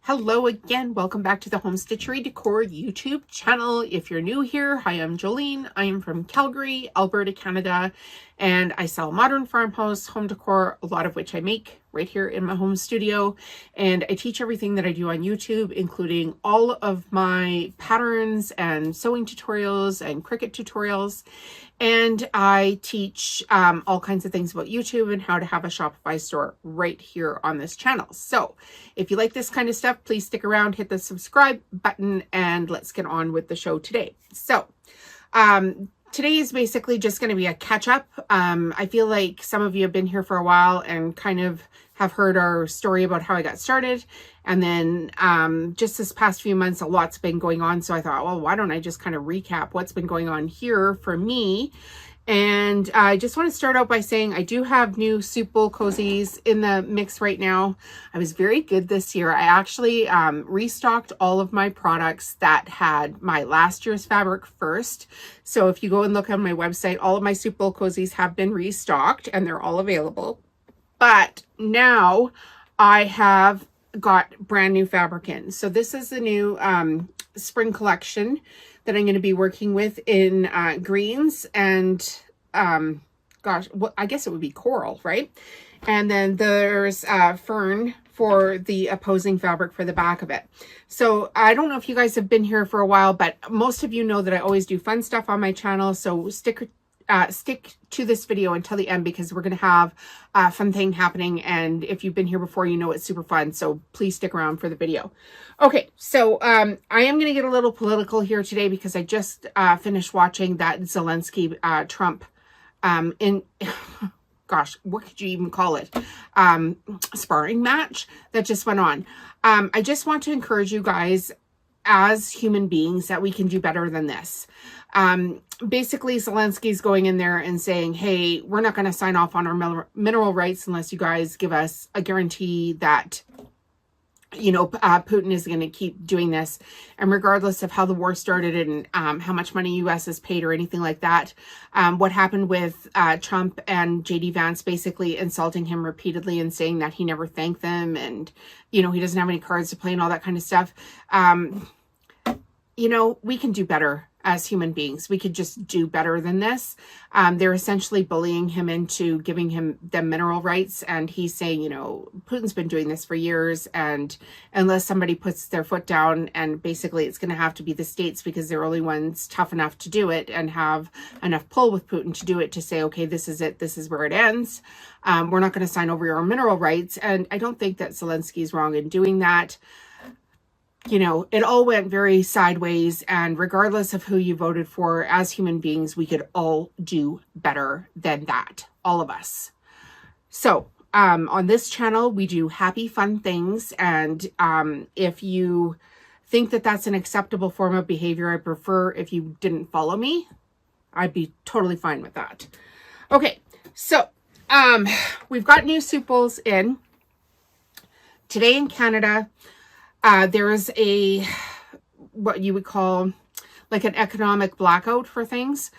Hello again. Welcome back to the Home Stitchery Decor YouTube channel. If you're new here, hi, I'm Jolene. I am from Calgary, Alberta, Canada, and I sell modern farmhouse home decor, a lot of which I make right here in my home studio. And I teach everything that I do on YouTube, including all of my patterns and sewing tutorials and Cricut tutorials. And I teach all kinds of things about YouTube and how to have a Shopify store right here on this channel. So if you like this kind of stuff, please stick around, hit the subscribe button, and let's get on with the show today. So today is basically just going to be a catch up. I feel like some of you have been here for a while and kind of have heard our story about how I got started. And then just this past few months, a lot's been going on. So I thought, well, why don't I just kind of recap what's been going on here for me? And I just want to start out by saying I do have new soup bowl cozies in the mix right now. I was very good this year. I actually restocked all of my products that had my last year's fabric first. So if you go and look on my website, all of my soup bowl cozies have been restocked and they're all available. But now I have got brand new fabric in. So this is the new spring collection that I'm going to be working with in greens and gosh, well, I guess it would be coral, right? And then there's fern for the opposing fabric for the back of it. So I don't know if you guys have been here for a while, but most of you know that I always do fun stuff on my channel. So stick to this video until the end because we're going to have a fun thing happening. And if you've been here before, you know it's super fun. So please stick around for the video. Okay, so I am going to get a little political here today because I just finished watching that Zelensky Trump gosh, what could you even call it? Sparring match that just went on. I just want to encourage you guys as human beings that we can do better than this. Basically, Zelensky's going in there and saying, hey, we're not going to sign off on our mineral rights unless you guys give us a guarantee that, you know, Putin is going to keep doing this. And regardless of how the war started and how much money U.S. has paid or anything like that, what happened with Trump and J.D. Vance basically insulting him repeatedly and saying that he never thanked them and, you know, he doesn't have any cards to play and all that kind of stuff. You know, we can do better as human beings. We could just do better than this. They're essentially bullying him into giving him the mineral rights. And he's saying, you know, Putin's been doing this for years. And unless somebody puts their foot down, and basically it's going to have to be the states because they're only ones tough enough to do it and have enough pull with Putin to do it, to say, okay, this is it. This is where it ends. We're not going to sign over your mineral rights. And I don't think that Zelensky is wrong in doing that. You know, it all went very sideways, and regardless of who you voted for, as human beings, we could all do better than that. All of us. So, on this channel, we do happy, fun things, and if you think that that's an acceptable form of behavior, I prefer if you didn't follow me. I'd be totally fine with that. Okay, so we've got new soup bowls in. Today in Canada, there is what you would call like an economic blackout for things.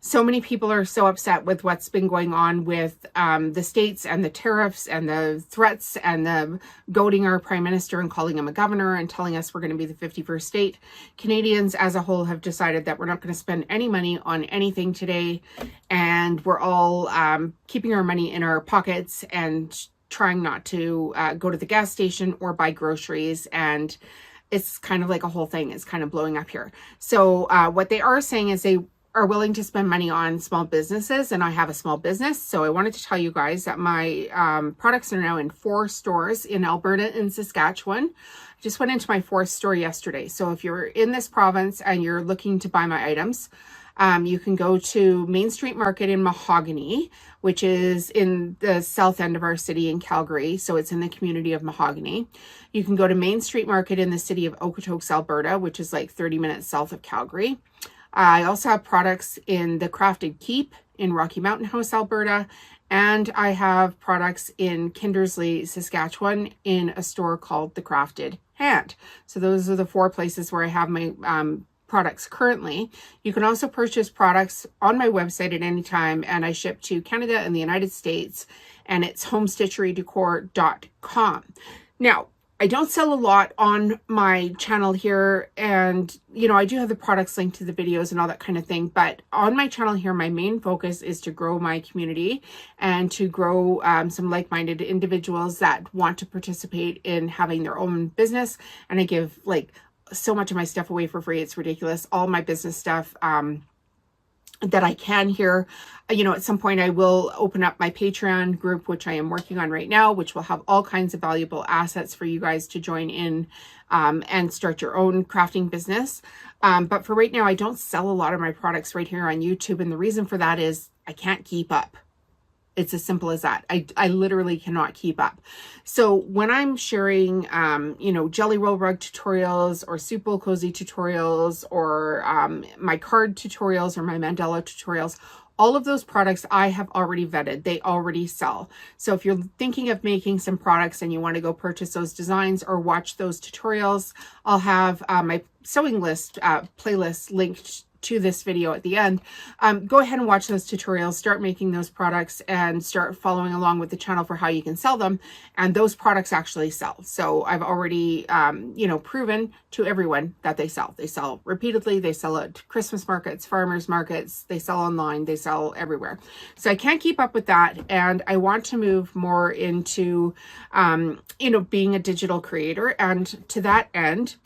So many people are so upset with what's been going on with the states and the tariffs and the threats and the goading our prime minister and calling him a governor and telling us we're going to be the 51st state. Canadians as a whole have decided that we're not going to spend any money on anything today. And we're all keeping our money in our pockets and trying not to go to the gas station or buy groceries. And it's kind of like a whole thing is kind of blowing up here. So what they are saying is they are willing to spend money on small businesses. And I have a small business. So I wanted to tell you guys that my products are now in 4 stores in Alberta and Saskatchewan. I just went into my 4th store yesterday. So if you're in this province and you're looking to buy my items, you can go to Main Street Market in Mahogany, which is in the south end of our city in Calgary. So it's in the community of Mahogany. You can go to Main Street Market in the city of Okotoks, Alberta, which is like 30 minutes south of Calgary. I also have products in the Crafted Keep in Rocky Mountain House, Alberta. And I have products in Kindersley, Saskatchewan in a store called The Crafted Hand. So those are the 4 places where I have my products currently. You can also purchase products on my website at any time, and I ship to Canada and the United States, and it's homestitcherydecor.com. Now, I don't sell a lot on my channel here, and you know, I do have the products linked to the videos and all that kind of thing, but on my channel here, my main focus is to grow my community and to grow some like-minded individuals that want to participate in having their own business. And I give like so much of my stuff away for free. It's ridiculous. All my business stuff that I can here. You know, at some point I will open up my Patreon group, which I am working on right now, which will have all kinds of valuable assets for you guys to join in and start your own crafting business. But for right now, I don't sell a lot of my products right here on YouTube. And the reason for that is I can't keep up. It's as simple as that. I literally cannot keep up. So when I'm sharing, you know, jelly roll rug tutorials or soup bowl cozy tutorials or my card tutorials or my mandala tutorials, all of those products I have already vetted. They already sell. So if you're thinking of making some products and you want to go purchase those designs or watch those tutorials, I'll have my sewing list playlist linked to this video at the end. Go ahead and watch those tutorials, start making those products, and start following along with the channel for how you can sell them. And those products actually sell. So I've already, you know, proven to everyone that they sell. They sell repeatedly. They sell at Christmas markets, farmers markets. They sell online. They sell everywhere. So I can't keep up with that. And I want to move more into, you know, being a digital creator. And to that end,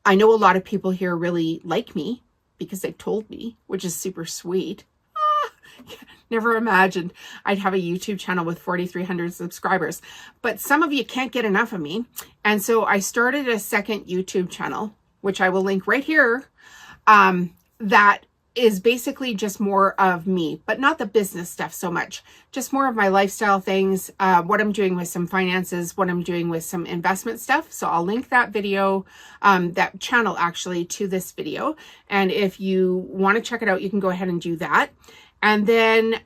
I know a lot of people here really like me, because they told me, which is super sweet. Never imagined I'd have a YouTube channel with 4,300 subscribers, but some of you can't get enough of me. And so I started a second YouTube channel, which I will link right here, that is basically just more of me, but not the business stuff so much, just more of my lifestyle things, what I'm doing with some finances, what I'm doing with some investment stuff. So I'll link that video, that channel actually, to this video. And if you want to check it out, you can go ahead and do that. And then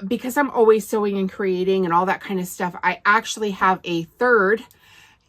because I'm always sewing and creating and all that kind of stuff, I actually have a third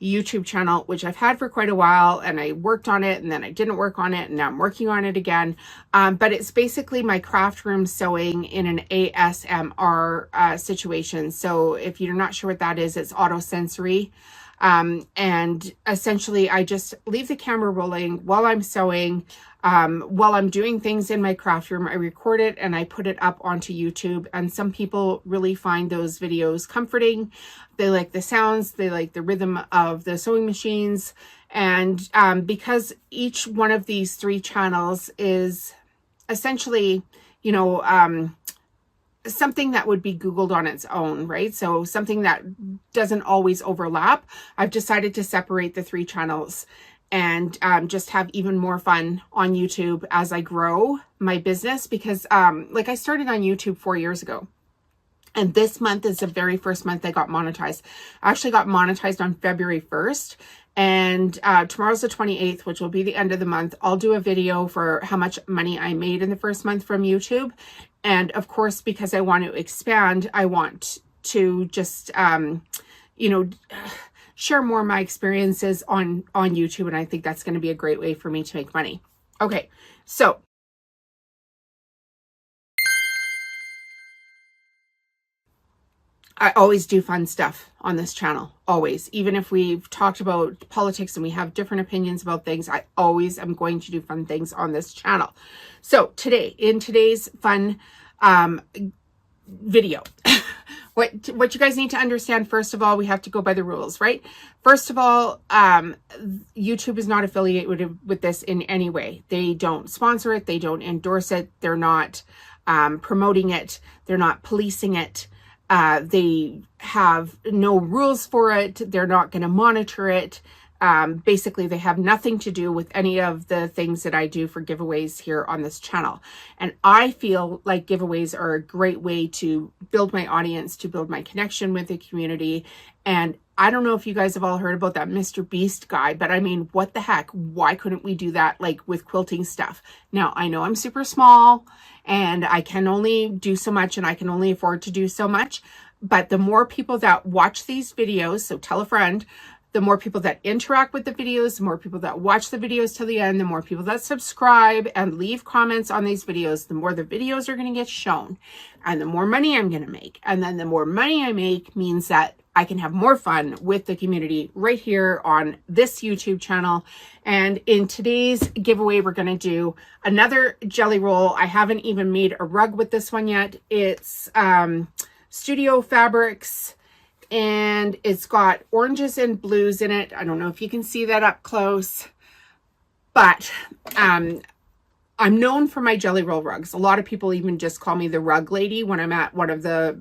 YouTube channel, which I've had for quite a while, and I worked on it and then I didn't work on it, and now I'm working on it again. But it's basically my craft room sewing in an ASMR situation. So if you're not sure what that is, it's autosensory. And essentially I just leave the camera rolling while I'm sewing. While I'm doing things in my craft room, I record it and I put it up onto YouTube. And some people really find those videos comforting. They like the sounds, they like the rhythm of the sewing machines. And because each one of these three channels is essentially, you know, something that would be Googled on its own, right? So something that doesn't always overlap, I've decided to separate the three channels and just have even more fun on YouTube as I grow my business. Because like I started on YouTube 4 years ago. And this month is the very first month I got monetized. I actually got monetized on February 1st. And tomorrow's the 28th, which will be the end of the month. I'll do a video for how much money I made in the first month from YouTube. And of course, because I want to expand, I want to just, you know, share more of my experiences on YouTube. And I think that's going to be a great way for me to make money. Okay, so I always do fun stuff on this channel, always. Even if we've talked about politics and we have different opinions about things, I always am going to do fun things on this channel. So today, in today's fun video, what you guys need to understand, first of all, we have to go by the rules, right? First of all, YouTube is not affiliated with this in any way. They don't sponsor it. They don't endorse it. They're not promoting it. They're not policing it. They have no rules for it. They're not going to monitor it. Basically, they have nothing to do with any of the things that I do for giveaways here on this channel. And I feel like giveaways are a great way to build my audience, to build my connection with the community. And I don't know if you guys have all heard about that Mr. Beast guy, but I mean, what the heck? Why couldn't we do that like with quilting stuff? Now, I know I'm super small and I can only do so much and I can only afford to do so much. But the more people that watch these videos, so tell a friend, the more people that interact with the videos, the more people that watch the videos till the end, the more people that subscribe and leave comments on these videos, the more the videos are going to get shown and the more money I'm going to make. And then the more money I make means that I can have more fun with the community right here on this YouTube channel. And in today's giveaway, we're going to do another jelly roll. I haven't even made a rug with this one yet. It's Studio Fabrics, and it's got oranges and blues in it. I don't know if you can see that up close, but I'm known for my jelly roll rugs. A lot of people even just call me the rug lady when I'm at one of the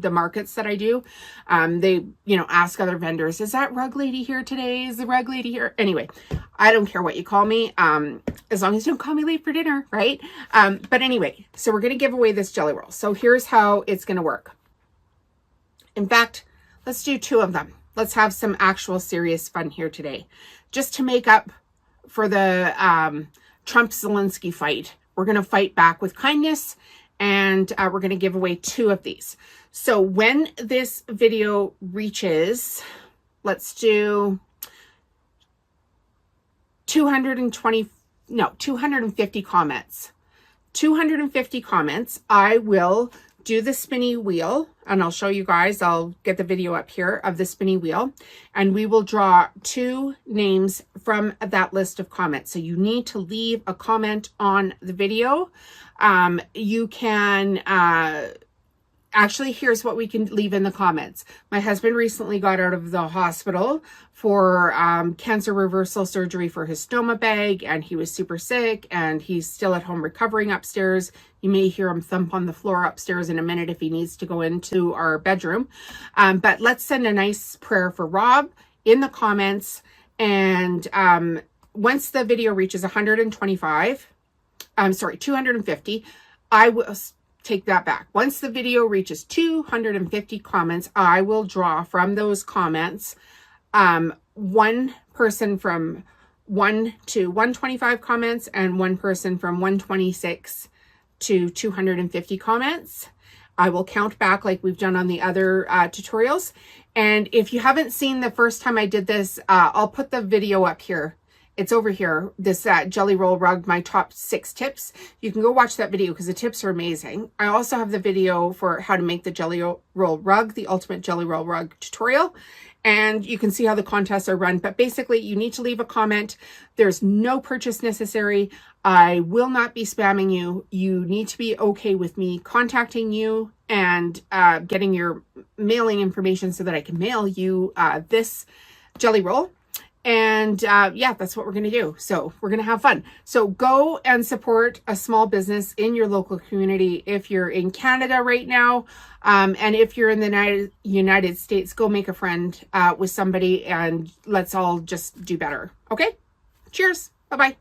markets that I do. They, ask other vendors, is that rug lady here today? Is the rug lady here? Anyway, I don't care what you call me, as long as you don't call me late for dinner, right? But anyway, so we're going to give away this jelly roll. So here's how it's going to work. In fact, let's do 2 of them. Let's have some actual serious fun here today. Just to make up for the Trump-Zelensky fight. We're going to fight back with kindness, and we're going to give away 2 of these. So when this video reaches, let's do 250 comments. 250 comments, I will do the spinny wheel, and I'll show you guys. I'll get the video up here of the spinny wheel, and we will draw 2 names from that list of comments. So you need to leave a comment on the video. You can actually, here's what we can leave in the comments. My husband recently got out of the hospital for cancer reversal surgery for his stoma bag, and he was super sick, and he's still at home recovering upstairs. You may hear him thump on the floor upstairs in a minute if he needs to go into our bedroom. But let's send a nice prayer for Rob in the comments. And once the video reaches 250, I will take that back. Once the video reaches 250 comments, I will draw from those comments 1 person from 1 to 125 comments and 1 person from 126 to 250 comments. I will count back like we've done on the other tutorials. And if you haven't seen the first time I did this, I'll put the video up here. It's over here, this jelly roll rug, my top 6 tips. You can go watch that video because the tips are amazing. I also have the video for how to make the jelly roll rug, the ultimate jelly roll rug tutorial. And you can see how the contests are run. But basically, you need to leave a comment. There's no purchase necessary. I will not be spamming you. You need to be okay with me contacting you and getting your mailing information so that I can mail you this jelly roll. And yeah, that's what we're going to do. So we're going to have fun. So go and support a small business in your local community. If you're in Canada right now, and if you're in the United States, go make a friend with somebody, and let's all just do better. Okay? Cheers. Bye-bye.